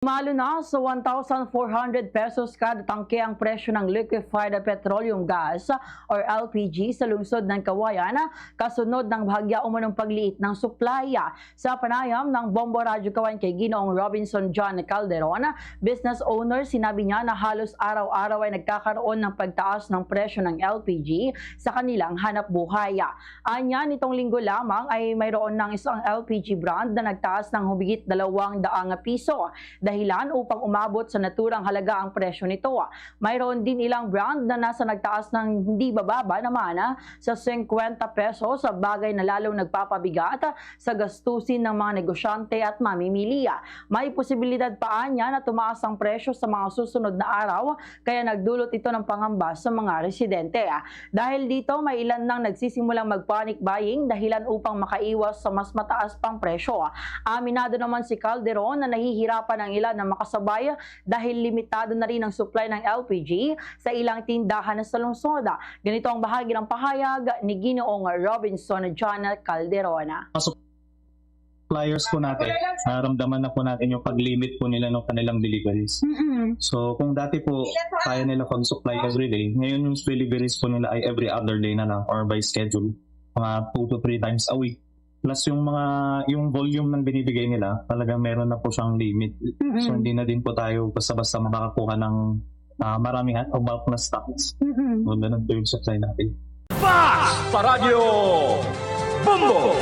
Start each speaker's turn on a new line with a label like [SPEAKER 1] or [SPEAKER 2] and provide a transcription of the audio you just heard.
[SPEAKER 1] Malo na sa 1,400 pesos kada tangke ang presyo ng liquefied petroleum gas or LPG sa lungsod ng Kawayan kasunod ng bahagya umunong pagliit ng supply. Sa panayam ng Bombo Radyo Kawayan kay Ginoong Robinson John Calderon, business owner, sinabi niya na halos araw-araw ay nagkakaroon ng pagtaas ng presyo ng LPG sa kanilang hanap buhay. Anya, nitong linggo lamang ay mayroon ng isang LPG brand na nagtaas ng humigit 200 piso. Dahilan upang umabot sa naturang halaga ang presyo nito. Mayroon din ilang brand na nasa nagtaas ng hindi bababa naman sa 50 pesos sa bagay na lalong nagpapabigat sa gastusin ng mga negosyante at mamimili. May posibilidad pa niya na tumaas ang presyo sa mga susunod na araw kaya nagdulot ito ng pangamba sa mga residente. Dahil dito may ilan nang nagsisimulang mag-panic buying dahilan upang makaiwas sa mas mataas pang presyo. Aminado naman si Calderon na nahihirapan ang ilan na makasabay dahil limitado na rin ang supply ng LPG sa ilang tindahan sa lungsod. Ganito ang bahagi ng pahayag ni Ginoong Robinson John Calderon.
[SPEAKER 2] Suppliers po natin, naramdaman na po natin yung pag-limit po nila ng kanilang deliveries. So kung dati po kaya nila pag-supply every day, ngayon yung deliveries po nila ay every other day na lang or by schedule, mga 2 to 3 times a week. Plus yung volume ng binibigay nila, talagang meron na po siyang limit. So hindi na din po tayo basta-basta makakakuha ng maraming o bulk na stocks. So ganun po yung supply natin.
[SPEAKER 3] Fast sa Radyo Bombo!